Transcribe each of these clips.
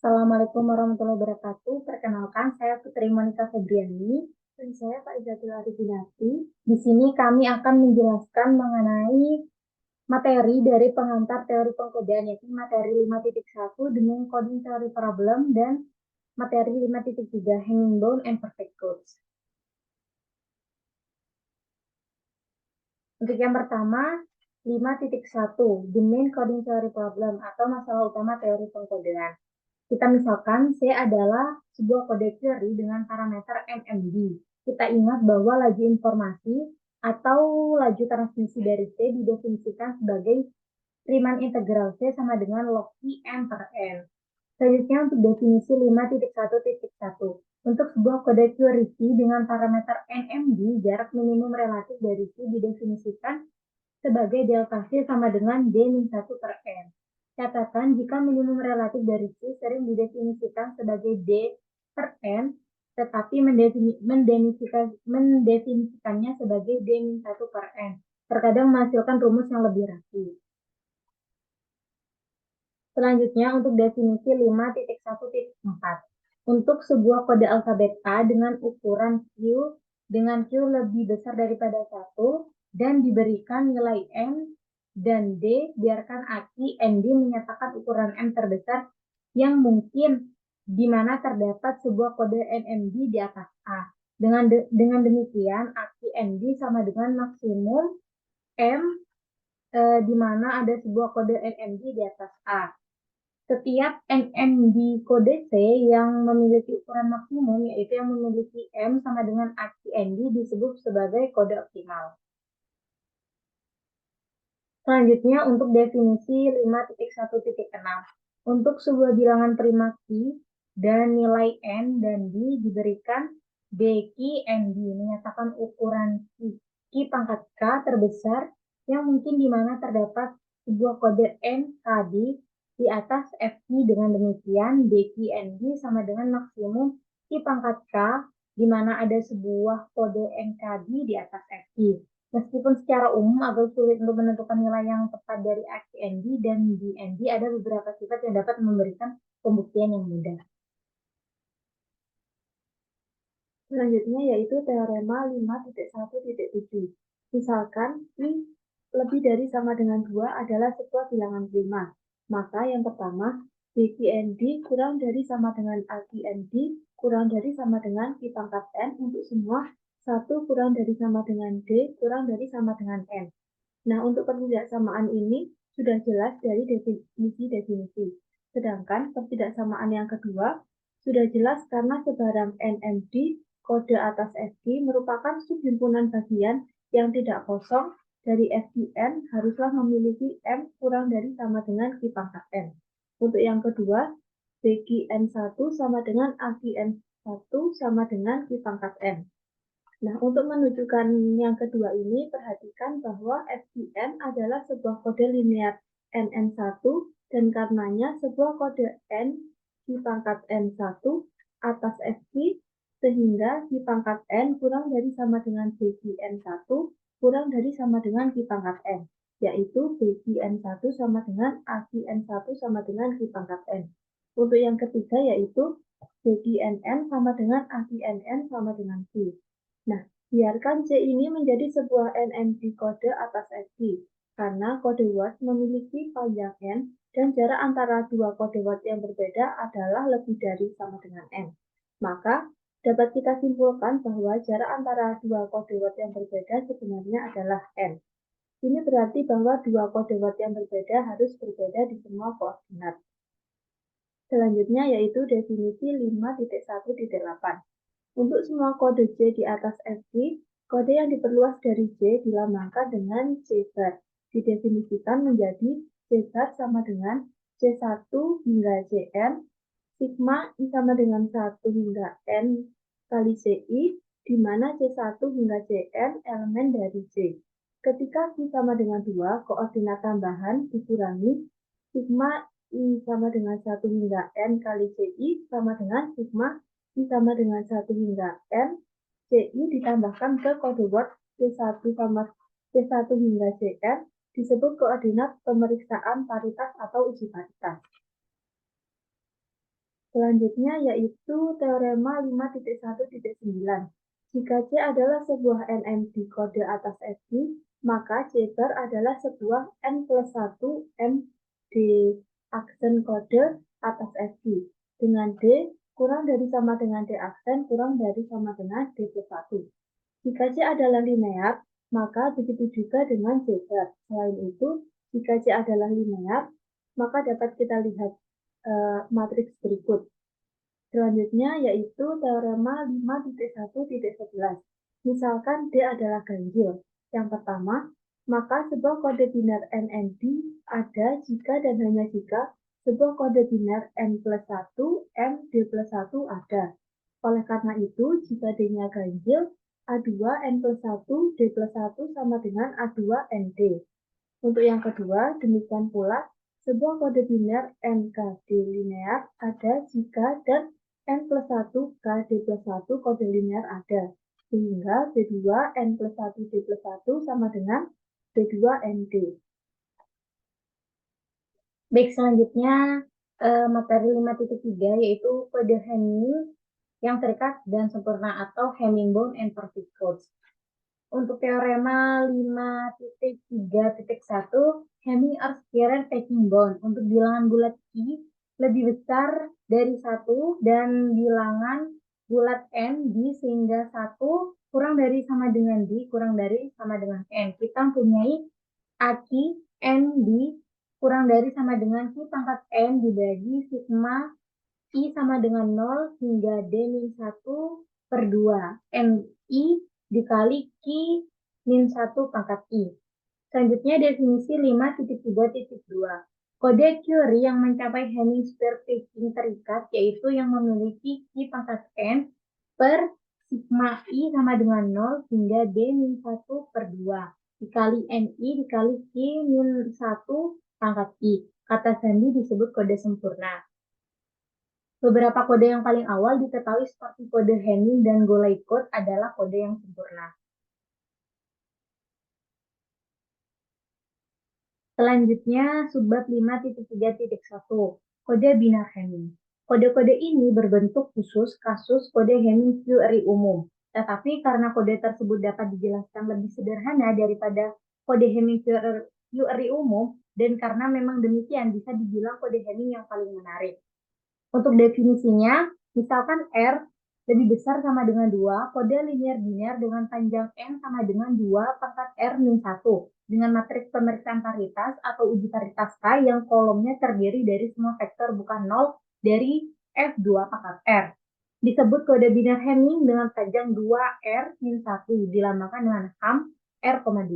Assalamualaikum warahmatullahi wabarakatuh. Perkenalkan, saya Putri Monika Febriani dan saya Faizatul Arifin. Di sini kami akan menjelaskan mengenai materi dari pengantar teori pengkodean, yaitu materi 5.1 dengan coding teori problem dan materi 5.3 hanging bound and perfect codes. Untuk yang pertama, 5.1 the main coding theory problem atau masalah utama teori pengkodean. Kita misalkan C adalah sebuah kode query dengan parameter MMD. Kita ingat bahwa laju informasi atau laju transmisi dari C didefinisikan sebagai Riemann integral C sama dengan log I M per N. Selanjutnya untuk definisi 5.1.1. Untuk sebuah kode query C dengan parameter NMD, jarak minimum relatif dari C didefinisikan sebagai delta C sama dengan D-1 per N. Catatan, jika minimum relatif dari C sering didefinisikan sebagai D per N, tetapi mendefinisikannya sebagai D-1 per N, terkadang menghasilkan rumus yang lebih rapi. Selanjutnya, untuk definisi 5.1.4. Untuk sebuah kode alfabet A dengan ukuran Q lebih besar daripada 1 dan diberikan nilai M dan D, biarkan AKI ND menyatakan ukuran M terbesar yang mungkin di mana terdapat sebuah kode NMD di atas A. Dengan demikian, AKI ND sama dengan maksimum M di mana ada sebuah kode NMD di atas A. Setiap NMD kode C yang memiliki ukuran maksimum, yaitu yang memiliki M sama dengan AKI ND, disebut sebagai kode optimal. Selanjutnya untuk definisi 5.1.6. Untuk sebuah bilangan prima Q dan nilai N dan D diberikan BQ ND, menyatakan ukuran Q pangkat K terbesar yang mungkin di mana terdapat sebuah kode NKD di atas FQ. Dengan demikian BQ ND sama dengan maksimum Q pangkat K di mana ada sebuah kode NKD di atas FQ. Meskipun secara umum agak sulit untuk menentukan nilai yang tepat dari AKND dan DND, ada beberapa sifat yang dapat memberikan pembuktian yang mudah. Selanjutnya yaitu teorema 5.1.7. Misalkan I lebih dari sama dengan 2 adalah sebuah bilangan prima. Maka yang pertama, BQND kurang dari sama dengan AQND kurang dari sama dengan Q pangkat N untuk semua 1 kurang dari sama dengan D kurang dari sama dengan N. Nah, untuk ketidaksamaan ini sudah jelas dari definisi-definisi. Sedangkan ketidaksamaan yang kedua sudah jelas karena sebarang NMD kode atas FQ merupakan subhimpunan bagian yang tidak kosong dari FQN haruslah memiliki M kurang dari sama dengan Q pangkat N. Untuk yang kedua, BQN1 sama dengan AQN1 sama dengan Q pangkat N. Nah, untuk menunjukkan yang kedua ini, perhatikan bahwa FQN adalah sebuah kode linear NN1 dan karenanya sebuah kode N Q pangkat N1 atas FQ sehingga Q pangkat N kurang dari sama dengan BQN1 kurang dari sama dengan Q pangkat N, yaitu BQN1 sama dengan AQN1 sama dengan Q pangkat N. Untuk yang ketiga yaitu BQNN sama dengan AQNN sama dengan Q. Nah, biarkan C ini menjadi sebuah NMD kode atas FQ, karena kode word memiliki panjang N dan jarak antara dua kode word yang berbeda adalah lebih dari sama dengan N. Maka, dapat kita simpulkan bahwa jarak antara dua kode word yang berbeda sebenarnya adalah N. Ini berarti bahwa dua kode word yang berbeda harus berbeda di semua koordinat. Selanjutnya yaitu definisi 5.1.8. Untuk semua kode J di atas FQ, kode yang diperluas dari J dilambangkan dengan C bar. Didefinisikan menjadi C bar sama dengan C1 hingga Cn, sigma I sama dengan 1 hingga N kali Ci, di mana C1 hingga Cn elemen dari J. Ketika Q sama dengan 2, koordinat tambahan dikurangi sigma I sama dengan 1 hingga N kali Ci sama dengan sigma I sama dengan 1 hingga N, Ci ditambahkan ke kode word C1 sama C1 hingga Cn, disebut koordinat pemeriksaan paritas atau uji paritas. Selanjutnya yaitu teorema 5.1.9. Jika C adalah sebuah NMD kode atas FD, maka C bar adalah sebuah N plus 1 MD aksen kode atas FD. Dengan D kurang dari sama dengan D aksen kurang dari sama dengan D plus 1. Jika C adalah linear, maka begitu juga dengan C bar. Selain itu, jika C adalah linear, maka dapat kita lihat matriks berikut. Selanjutnya yaitu teorema 5.1.11. Misalkan D adalah ganjil. Yang pertama, maka sebuah kode biner NND ada jika dan hanya jika sebuah kode biner N plus 1, M, D plus 1 ada. Oleh karena itu, jika D-nya ganjil, A2 N plus 1, D plus 1 sama dengan A2 ND. Untuk yang kedua, demikian pula, sebuah kode biner NKD linear ada jika dan N plus 1 K D plus 1 kode linear ada. Sehingga B2 N plus 1 D plus 1 sama dengan B2 ND. Baik, selanjutnya materi 5.3 yaitu kode Hamming yang terikat dan sempurna atau Hamming-Bound and Perfect Codes. Untuk teorema 5.3.1, Hamming are square packing bound. Untuk bilangan bulat I lebih besar dari 1 dan bilangan bulat N D sehingga 1 kurang dari sama dengan D kurang dari sama dengan N. Kita mempunyai AQ N D kurang dari sama dengan Q pangkat N dibagi sigma I sama dengan 0 hingga D min 1 per 2 NI dikali Q min 1 pangkat I. Selanjutnya definisi 5.3.2. Kode Curie yang mencapai Hamming square packing terikat yaitu yang memiliki Q pangkat N per sigma I sama dengan 0 hingga D min 1 per 2 dikali NI dikali Q min 1 pangkat I. Kata sandi disebut kode sempurna. Beberapa kode yang paling awal diketahui seperti kode Hamming dan Golay code adalah kode yang sempurna. Selanjutnya, subbab 5.3.1, kode binar Hamming. Kode-kode ini berbentuk khusus kasus kode Hamming Curie umum. Tetapi karena kode tersebut dapat dijelaskan lebih sederhana daripada kode Hamming Curie umum, dan karena memang demikian bisa dibilang kode Hamming yang paling menarik. Untuk definisinya, misalkan R lebih besar sama dengan 2, kode linear biner dengan panjang N sama dengan 2 pangkat R min 1 dengan matriks pemeriksaan paritas atau uji paritas K yang kolomnya terdiri dari semua vektor bukan 0 dari F2 pangkat R. Disebut kode biner Hamming dengan panjang 2R min 1 dilambangkan dengan HAM R,2.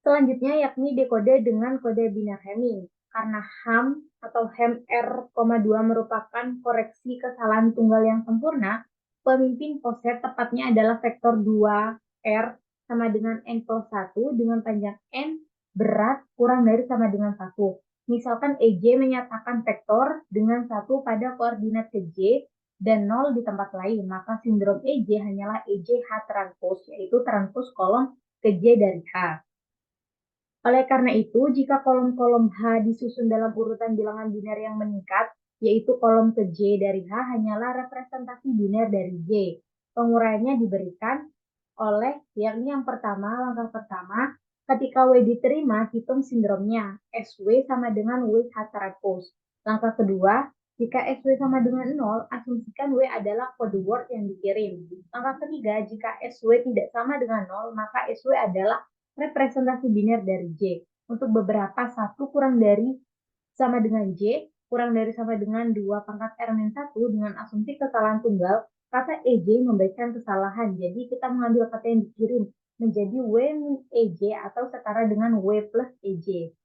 Selanjutnya yakni dekode dengan kode biner Hamming. Karena HAM atau HAM R,2 merupakan koreksi kesalahan tunggal yang sempurna, pemimpin poset tepatnya adalah vektor 2R sama dengan N plus 1 dengan panjang N berat kurang dari sama dengan 1. Misalkan EJ menyatakan vektor dengan 1 pada koordinat ke J dan 0 di tempat lain, maka sindrom EJ hanyalah EJ H transpose, yaitu transpose kolom ke J dari H. Oleh karena itu, jika kolom-kolom H disusun dalam urutan bilangan biner yang meningkat, yaitu kolom ke J dari H hanyalah representasi biner dari J. Penguraiannya diberikan oleh yakni yang pertama, langkah pertama, ketika W diterima, hitung sindromnya. SW sama dengan WH transpose. Langkah kedua, jika SW sama dengan 0, asumsikan W adalah kode word yang dikirim. Langkah ketiga, jika SW tidak sama dengan 0, maka SW adalah representasi biner dari J. Untuk beberapa 1 kurang dari sama dengan J, kurang dari sama dengan 2 pangkat R min 1 dengan asumsi kesalahan tunggal, kata EJ memberikan kesalahan. Jadi kita mengambil kata yang dikirim menjadi W min EJ atau setara dengan W plus EJ.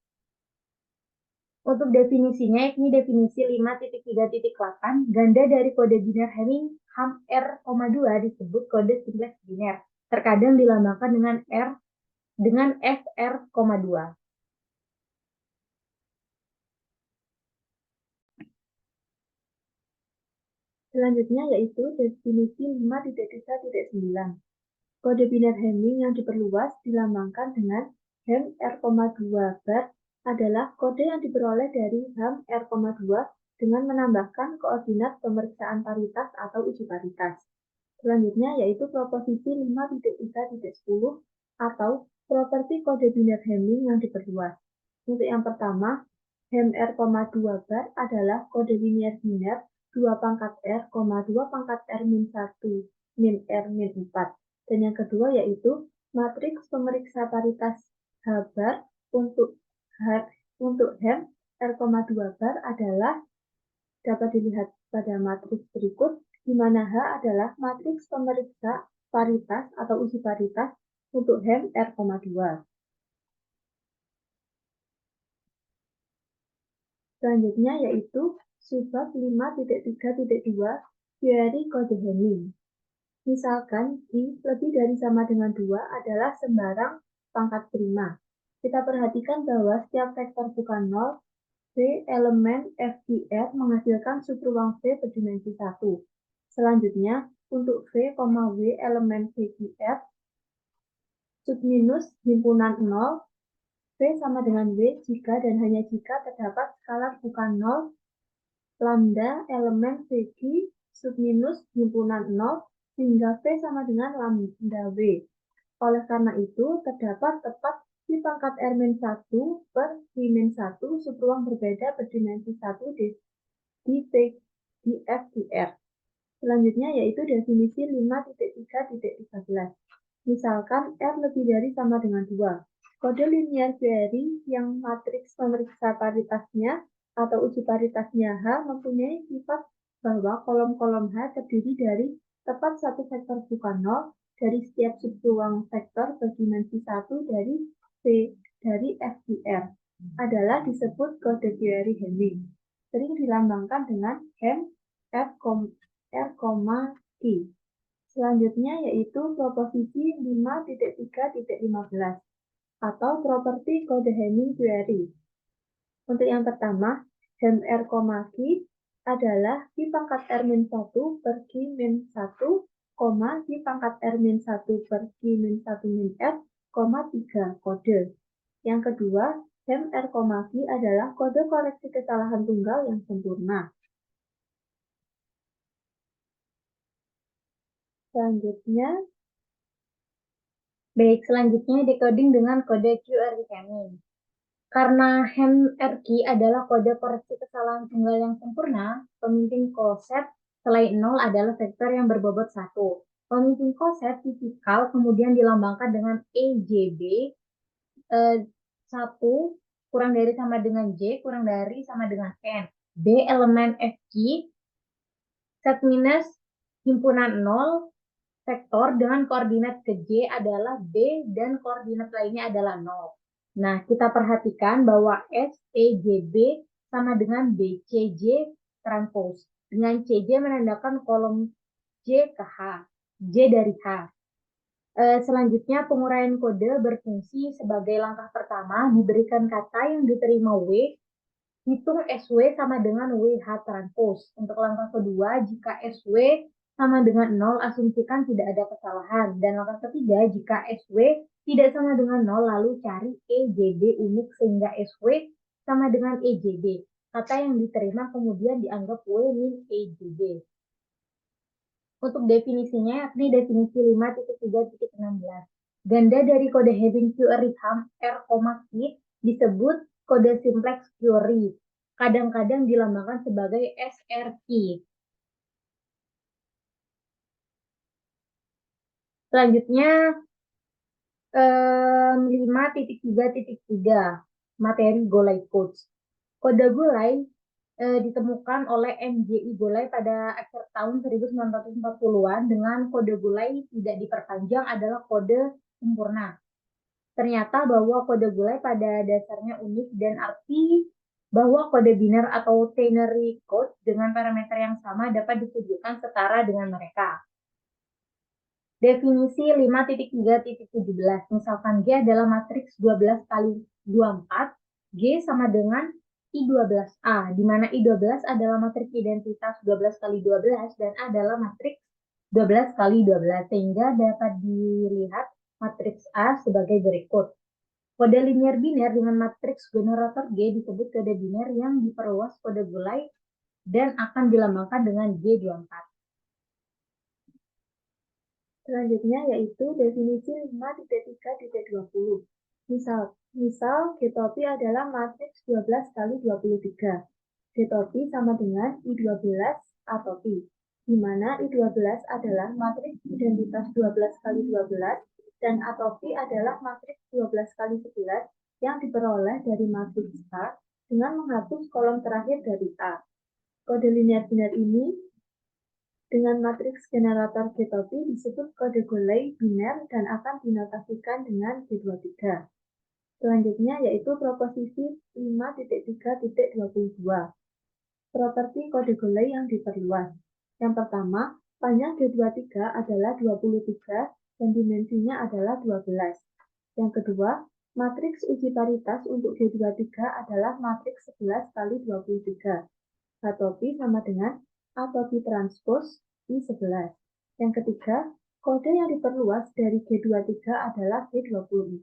Untuk definisinya, yakni definisi 5.3.8, ganda dari kode biner Hamming HAM R,2 disebut kode simplex biner. Terkadang dilambangkan dengan FR,2. Selanjutnya yaitu definisi 5.1.9. Kode biner Hamming yang diperluas dilambangkan dengan HAM R,2 bar adalah kode yang diperoleh dari HAM R,2 dengan menambahkan koordinat pemeriksaan paritas atau uji paritas. Selanjutnya yaitu proposisi 5.3.10 atau properti kode biner Hamming yang diperluas. Untuk yang pertama, Hem R,2 bar adalah kode linier biner 2 pangkat R, 2 pangkat R min 1 min R min 4. Dan yang kedua yaitu matriks pemeriksa paritas H bar untuk Hem R,2 bar adalah dapat dilihat pada matriks berikut, di mana H adalah matriks pemeriksa paritas atau uji paritas untuk Hem R,2. Selanjutnya yaitu subbab 5.3.2 teori kode Hamming. Misalkan I lebih dari sama dengan 2 adalah sembarang pangkat prima. Kita perhatikan bahwa setiap vektor bukan 0, V elemen FIR menghasilkan subruang V berdimensi 1. Selanjutnya, untuk V, W elemen VIR, subminus himpunan 0, V sama dengan W jika dan hanya jika terdapat skalar bukan 0, lambda elemen VG subminus himpunan 0, sehingga V sama dengan lambda W. Oleh karena itu, terdapat tepat di pangkat R-1 per V-1 subruang berbeda berdimensi 1 di FIR. Selanjutnya yaitu definisi 5.3.13. Misalkan R lebih dari sama dengan 2. Kode linear query yang matriks pemeriksa paritasnya atau uji paritasnya H mempunyai sifat bahwa kolom-kolom H terdiri dari tepat satu vektor bukan 0 dari setiap subruang vektor berdimensi 1 dari FIR adalah disebut kode query Hamming. Sering dilambangkan dengan Hem R, Q. Selanjutnya yaitu proposisi 5.3.15 atau properti kode Hamming query. Untuk yang pertama, Hem R, Q adalah Q pangkat R-1 per Q-1, Q pangkat R-1 per Q-1 min R, 3 kode. Yang kedua, Hem R, Q adalah kode koreksi kesalahan tunggal yang sempurna. Selanjutnya decoding dengan kode QRT Hamming. Karena Hem RQ adalah kode koreksi kesalahan tunggal yang sempurna, pemimpin koset selain 0 adalah vektor yang berbobot 1. Pemimpin koset tipikal kemudian dilambangkan dengan EJB 1 kurang dari sama dengan J kurang dari sama dengan N. B elemen FQ set minus himpunan 0 vektor dengan koordinat ke J adalah B dan koordinat lainnya adalah 0. Nah, kita perhatikan bahwa SEJB sama dengan BCJ transpose. Dengan CJ menandakan kolom J ke H, J dari H. Selanjutnya, penguraian kode berfungsi sebagai langkah pertama, diberikan kata yang diterima W, hitung SW sama dengan WH transpose. Untuk langkah kedua, jika SW sama dengan 0, asumsikan tidak ada kesalahan. Dan langkah ketiga, jika SW tidak sama dengan 0, lalu cari EJB unik sehingga SW sama dengan EJB. Kata yang diterima kemudian dianggap W min EJB. Untuk definisinya, yakni definisi 5.3.16. Ganda dari kode Hamming query Hem R, Q disebut kode simplex query. Kadang-kadang dilambangkan sebagai SRQ. Selanjutnya 5.3.3 materi Golay codes. Kode Golay ditemukan oleh MJI Golay pada akhir tahun 1940-an dengan kode Golay tidak diperpanjang adalah kode sempurna. Ternyata bahwa kode Golay pada dasarnya unik dan arti bahwa kode biner atau ternary code dengan parameter yang sama dapat ditujukan setara dengan mereka. Definisi 5.3.17. Misalkan G adalah matriks 12 kali 24, G sama dengan I12A, di mana I12 adalah matriks identitas 12 kali 12 dan A adalah matriks 12 kali 12, sehingga dapat dilihat matriks A sebagai berikut. Kode linear biner dengan matriks generator G disebut kode biner yang diperluas kode Golay dan akan dilambangkan dengan G24. Selanjutnya yaitu definisi 5.3.20. Misal G-topi adalah matriks 12 kali 23. G-topi sama dengan I12 A-topi, di mana I12 adalah matriks identitas 12 kali 12 dan A-topi adalah matriks 12 kali 11 yang diperoleh dari matriks A dengan menghapus kolom terakhir dari A. Kode linear biner ini dengan matriks generator G-topi disebut kode Golay biner dan akan dinotasikan dengan G23. Selanjutnya yaitu proposisi 5.3.22. Properti kode Golay yang diperluas. Yang pertama, panjang G23 adalah 23 dan dimensinya adalah 12. Yang kedua, matriks uji paritas untuk G23 adalah matriks 11 kali 23. A-topi sama dengan A-topi transpos I11. Yang ketiga, kode yang diperluas dari G23 adalah G24.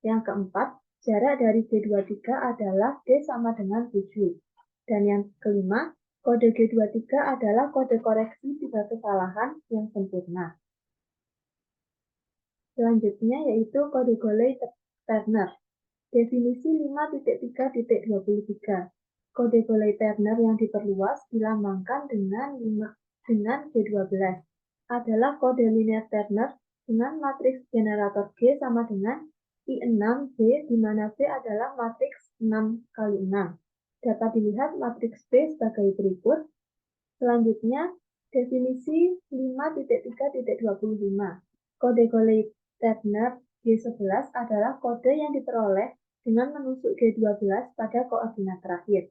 Yang keempat, jarak dari G23 adalah D sama dengan 7. Dan yang kelima, kode G23 adalah kode koreksi tiga kesalahan yang sempurna. Selanjutnya yaitu kode Golay-Turner. Definisi 5.3.23. Kode Golay-Turner yang diperluas dilambangkan dengan G12 adalah kode linear Turner dengan matriks generator G sama dengan I6B, di mana B adalah matriks 6 kali 6. Dapat dilihat matriks B sebagai berikut. Selanjutnya, definisi 5.3.25. Kode Golay-Turner G11 adalah kode yang diperoleh dengan menusuk G12 pada koordinat terakhir.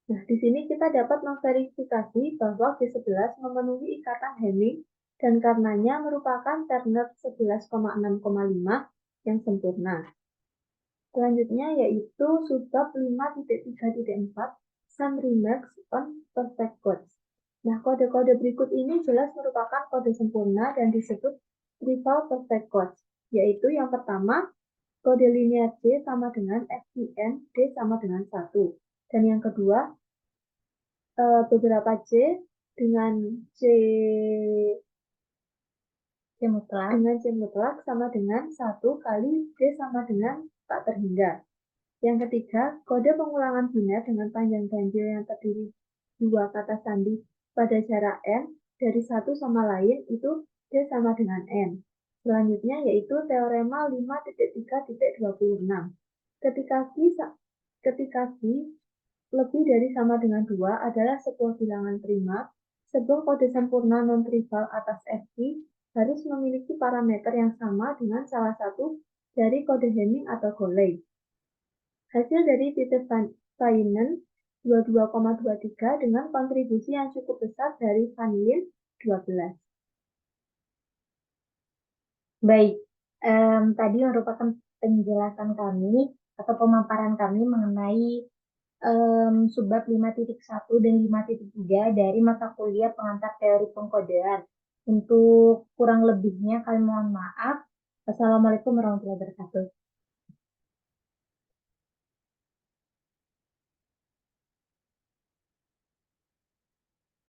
Nah, di sini kita dapat memverifikasi bahwa G11 memenuhi ikatan Hamming dan karenanya merupakan Turner 11,6,5 yang sempurna. Selanjutnya yaitu subbab 5.3.4 some remarks on perfect codes. Nah, kode-kode berikut ini jelas merupakan kode sempurna dan disebut trivial perfect codes, yaitu yang pertama, kode linear C sama dengan FCN D sama dengan 1. Dan yang kedua, beberapa C dengan C mutlak sama dengan 1 kali D sama dengan tak terhingga. Yang ketiga, kode pengulangan biner dengan panjang ganjil yang terdiri dua kata sandi pada jarak N dari satu sama lain itu D sama dengan N. Selanjutnya yaitu teorema 5.3.26. Ketika Q lebih dari sama dengan 2 adalah sebuah bilangan prima, sebuah kode sempurna non-trivial atas Fq harus memiliki parameter yang sama dengan salah satu dari kode Hamming atau Golay. Hasil dari Peter-Feynman 22,23 dengan kontribusi yang cukup besar dari Van Lin 12. Baik, tadi merupakan penjelasan kami atau pemaparan kami mengenai subbab 5.1 dan 5.3 dari mata kuliah pengantar teori pengkodean. Untuk kurang lebihnya kami mohon maaf. Wassalamualaikum warahmatullahi wabarakatuh.